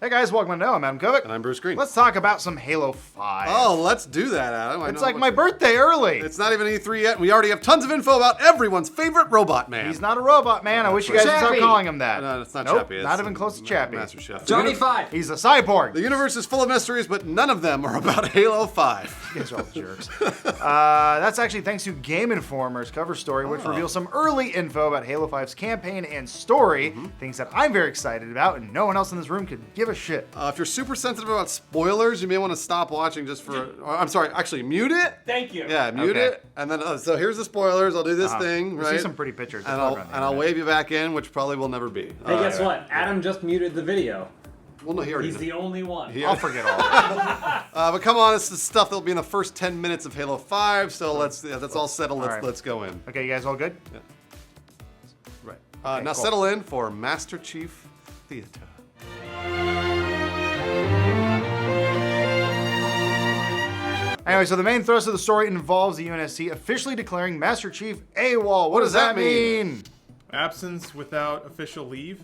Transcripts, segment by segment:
Hey guys, welcome to Know. I'm Adam Kovic. And I'm Bruce Greene. Let's talk about some Halo 5. Oh, let's do that, Adam. It's like my birthday early. It's not even E3 yet. We already have tons of info about everyone's favorite robot man. He's not a robot man. I wish you guys would start calling him that. No, it's not nope, Chappie. Not even close to Chappie. Master Chef. Johnny 5. He's a cyborg. The universe is full of mysteries, but none of them are about Halo 5. You guys are all jerks. That's actually thanks to Game Informer's cover story, which reveals some early info about Halo 5's campaign and story, things that I'm very excited about, and no one else in this room could give a shit. If you're super sensitive about spoilers, you may want to stop watching just for... I'm sorry, actually, mute it. Thank you. Yeah, mute it. And then, so here's the spoilers. I'll do this thing, We right? see some pretty pictures. And I'll wave you back in, which probably will never be. Hey, guess what? Adam just muted the video. Well, no, he already He's the only one. I'll forget all that. but come on, this is stuff that'll be in the first 10 minutes of Halo 5, so that's all settled. Let's go in. Okay, you guys all good? Yeah. Right. Okay, now cool. settle in for Master Chief Theater. Anyway, so the main thrust of the story involves the UNSC officially declaring Master Chief AWOL. What does that mean? Absence without official leave.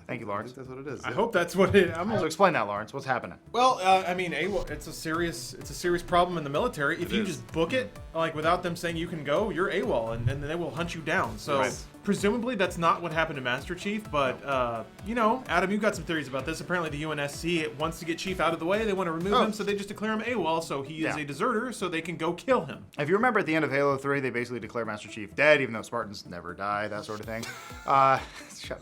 Thank you, I Lawrence. think that's what it is. I hope that's what it. So explain that, Lawrence. What's happening? Well, I mean, it's a serious problem in the military. If you just book it, like without them saying you can go, you're AWOL, and then they will hunt you down. So presumably that's not what happened to Master Chief. But you know, Adam, you got some theories about this. Apparently, the UNSC wants to get Chief out of the way. They want to remove him, so they just declare him AWOL. So he is a deserter, so they can go kill him. If you remember at the end of Halo 3, they basically declare Master Chief dead, even though Spartans never die, that sort of thing. Shut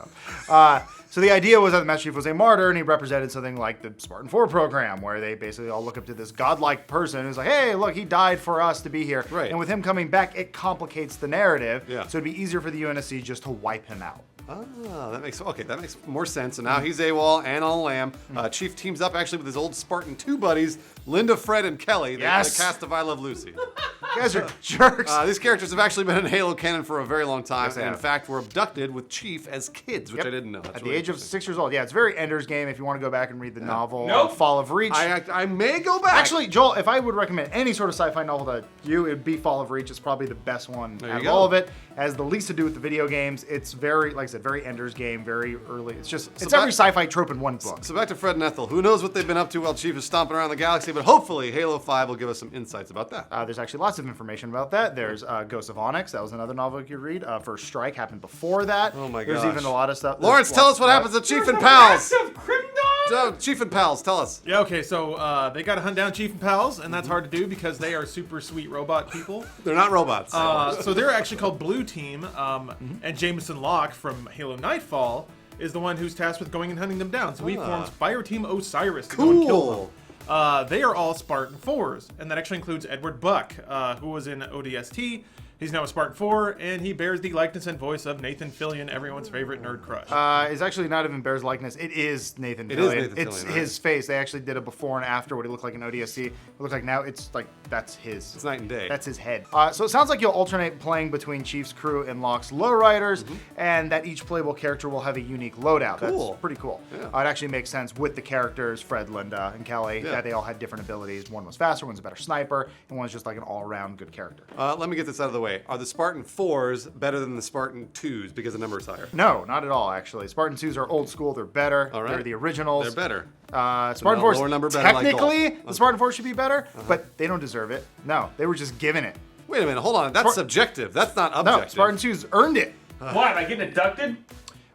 up. So the idea was that the Master Chief was a martyr, and he represented something like the Spartan 4 program, where they basically all look up to this godlike person who's like, hey, look, he died for us to be here. Right. And with him coming back, it complicates the narrative. Yeah. So it'd be easier for the UNSC just to wipe him out. That makes more sense. And now he's AWOL and on a lamb. Chief teams up actually with his old Spartan 2 buddies, Linda, Fred, and Kelly. They cast of I Love Lucy. You guys are jerks. These characters have actually been in Halo canon for a very long time, Yes, they and in have. fact were abducted with Chief as kids, which I didn't know. That's At really the age of interesting. 6 years old. Yeah, it's very Ender's Game if you want to go back and read the novel Nope. Fall of Reach. I may go back. Actually, Joel, if I would recommend any sort of sci-fi novel to you, it would be Fall of Reach. It's probably the best one There out you of go. all of it. Has the least to do with the video games. It's very, like I said, very Ender's Game, very early. It's just, it's every sci-fi trope in one book. So back to Fred and Ethel. Who knows what they've been up to while Chief is stomping around the galaxy, but hopefully Halo 5 will give us some insights about that. There's actually lots of information about that. There's Ghosts of Onyx. That was another novel you could read. First Strike happened before that. Oh my There's gosh. even a lot of stuff. Lawrence, There's tell us what happens to Chief and Pals. Massive Crimdon? Chief and Pals, tell us. Yeah. Okay. So they got to hunt down Chief and Pals, and that's hard to do because they are super sweet robot people. They're not robots. So they're actually called Blue Team, and Jameson Locke from Halo Nightfall is the one who's tasked with going and hunting them down. So he forms Fire Team Osiris to go and kill them. They are all Spartan 4s, and that actually includes Edward Buck, who was in ODST. He's now a Spartan 4, and he bears the likeness and voice of Nathan Fillion, everyone's favorite nerd crush. It's actually not even Bear's likeness. It is Nathan Fillion. It is Nathan It's Fillion, his face. They actually did a before and after what he looked like in ODSC. It looks like now it's like that's his. It's night and day. That's his head. So it sounds like you'll alternate playing between Chief's crew and Locke's lowriders, and that each playable character will have a unique loadout. Cool. That's pretty cool. Yeah. It actually makes sense with the characters, Fred, Linda, and Kelly, that they all had different abilities. One was faster, one's a better sniper, and one's just like an all-around good character. Let me get this out of the way. Are the Spartan 4s better than the Spartan 2s because the number is higher? No, not at all, actually. Spartan 2s are old school. They're better. All right. They're the originals. They're better. Spartan lower 4s, number better like technically, golf. the Spartan 4 should be better, but they don't deserve it. No, they were just given it. Wait a minute, hold on. That's subjective. That's not No, objective. Spartan 2s earned it. Why? Am I getting abducted?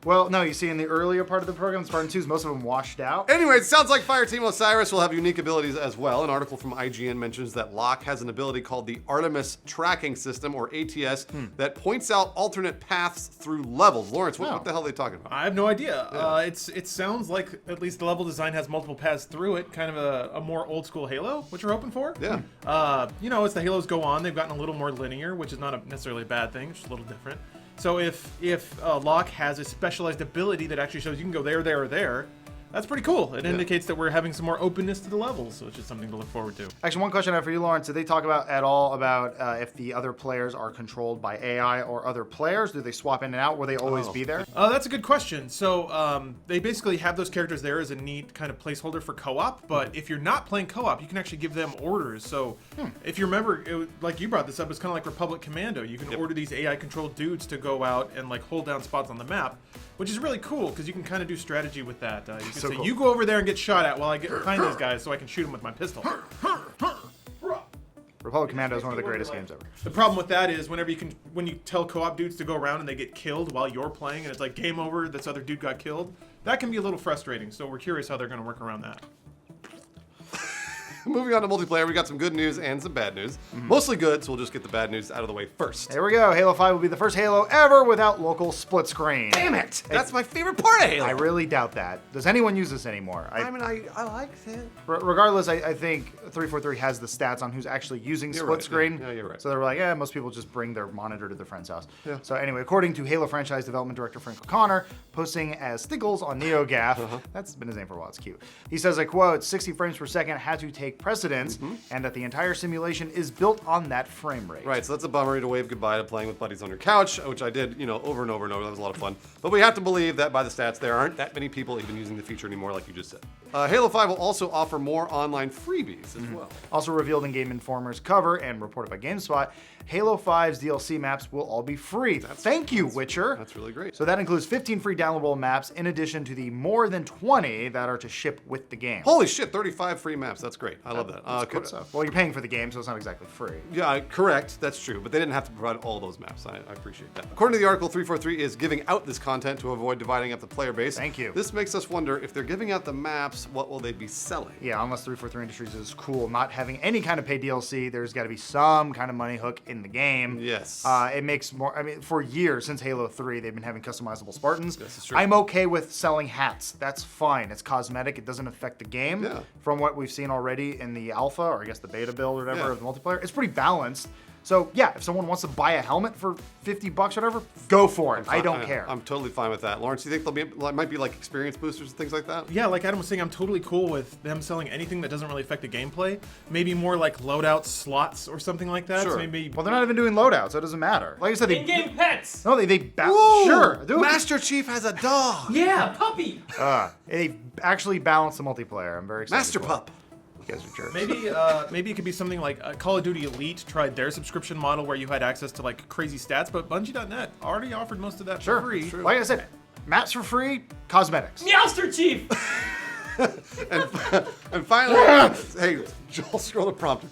Well, no, you see in the earlier part of the program, Spartan 2s, most of them washed out. Anyway, it sounds like Fire Team Osiris will have unique abilities as well. An article from IGN mentions that Locke has an ability called the Artemis Tracking System, or ATS, that points out alternate paths through levels. Lawrence, what the hell are they talking about? I have no idea. It sounds like at least the level design has multiple paths through it, kind of a more old school Halo, which we're hoping for. Yeah. You know, as the Halos go on, they've gotten a little more linear, which is not necessarily a bad thing, it's just a little different. So if Locke has a specialized ability that actually shows you can go there, there, or there, that's pretty cool. It indicates that we're having some more openness to the levels, which is something to look forward to. Actually, one question I have for you, Lawrence. Did they talk about at all about if the other players are controlled by AI or other players? Do they swap in and out? Will they always be there? That's a good question. So they basically have those characters there as a neat kind of placeholder for co-op, but if you're not playing co-op, you can actually give them orders. So if you remember, like you brought this up, it's kind of like Republic Commando. You can order these AI-controlled dudes to go out and like hold down spots on the map, which is really cool because you can kind of do strategy with that. You can so say, cool. you go over there and get shot at while I get behind these guys so I can shoot them with my pistol. Republic Commando is one of the greatest games ever. The problem with that is when you tell co-op dudes to go around and they get killed while you're playing and it's like game over, this other dude got killed, that can be a little frustrating. So we're curious how they're going to work around that. Moving on to multiplayer, we got some good news and some bad news. Mostly good, so we'll just get the bad news out of the way first. Here we go. Halo 5 will be the first Halo ever without local split screen. Damn it! That's my favorite part of Halo. I really doubt that. Does anyone use this anymore? I liked it. Regardless, I think 343 has the stats on who's actually using You're split right, screen. yeah, you're right. So they were like, yeah, most people just bring their monitor to their friend's house. Yeah. So anyway, according to Halo franchise development director Frank O'Connor, posting as Stickles on NeoGAF, that's been his name for a while, it's cute. He says, I quote, 60 frames per second had to take precedence, and that the entire simulation is built on that frame rate. Right, so that's a bummer to wave goodbye to playing with buddies on your couch, which I did, over and over and over. That was a lot of fun. But we have to believe that by the stats, there aren't that many people even using the feature anymore, like you just said. Halo 5 will also offer more online freebies as well. Also revealed in Game Informer's cover and reported by GameSpot, Halo 5's DLC maps will all be free. Thank you, Witcher. That's really great. So that includes 15 free downloadable maps in addition to the more than 20 that are to ship with the game. Holy shit, 35 free maps. That's great. I love that. That's good stuff. Well, you're paying for the game, so it's not exactly free. Yeah, correct. That's true. But they didn't have to provide all those maps. I appreciate that. According to the article, 343 is giving out this content to avoid dividing up the player base. Thank you. This makes us wonder, if they're giving out the maps, what will they be selling? Yeah, unless 343 Industries is cool not having any kind of paid DLC, there's got to be some kind of money hook in the game. Yes. It makes more, for years, since Halo 3, they've been having customizable Spartans. This is true. I'm okay with selling hats. That's fine. It's cosmetic. It doesn't affect the game. Yeah. From what we've seen already in the alpha, or I guess the beta build or whatever Yeah. of the multiplayer, it's pretty balanced. So yeah, if someone wants to buy a helmet for $50 or whatever, go for it. I don't care. I'm totally fine with that. Lawrence, do you think might be like experience boosters and things like that? Yeah, like Adam was saying, I'm totally cool with them selling anything that doesn't really affect the gameplay. Maybe more like loadout slots or something like that. Sure. So maybe. Well, they're not even doing loadouts, so it doesn't matter. Like I said, In-game pets. No, they sure, dude. Master Chief has a dog. Yeah, puppy. They actually balance the multiplayer. I'm very excited. Master for it. Pup. You guys are jerks. Maybe it could be something like Call of Duty Elite tried their subscription model where you had access to like crazy stats, but Bungie.net already offered most of that Sure. for free. Like I said, maps for free, cosmetics. Meowster Chief. And finally, hey, Joel, scroll the prompter.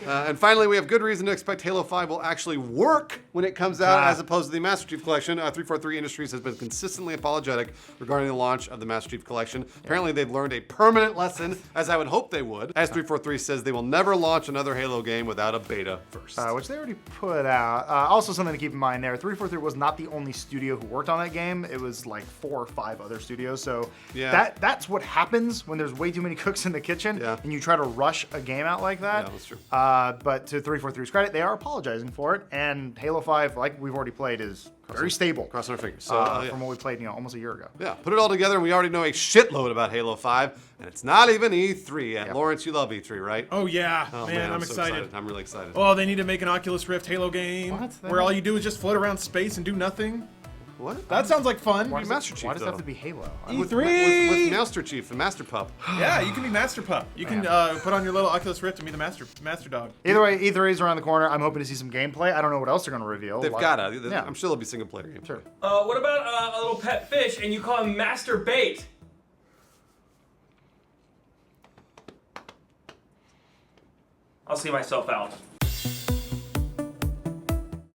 And finally, we have good reason to expect Halo 5 will actually work when it comes out, as opposed to the Master Chief Collection. 343 Industries has been consistently apologetic regarding the launch of the Master Chief Collection. Apparently, they've learned a permanent lesson, as I would hope they would. As 343 says, they will never launch another Halo game without a beta first. Which they already put out. Also, something to keep in mind there: 343 was not the only studio who worked on that game. It was like 4 or 5 other studios. So that's what happens when there's way too many cooks in the kitchen, and you try to rush a game out like that. Yeah, that's true. But to 343's credit, they are apologizing for it. And Halo 5, like we've already played, is very stable. Crossing our fingers. So, from what we played, almost a year ago. Yeah, put it all together, and we already know a shitload about Halo 5, and it's not even E3 yet. Lawrence, you love E3, right? Oh yeah, Oh, man, I'm so excited. I'm really excited. Oh, they need to make an Oculus Rift Halo game where all you do is just float around space and do nothing. What? That sounds like fun. Why Master Chief, Why does it though? have to be Halo? E3. With Master Chief and Master Pup. Yeah, you can be Master Pup. You can put on your little Oculus Rift and be the Master Dog. Either way, E3 is around the corner. I'm hoping to see some gameplay. I don't know what else they're going to reveal. They've got to. Yeah. I'm sure there'll be single player games. Sure. What about a little pet fish and you call him Master Bait? I'll see myself out.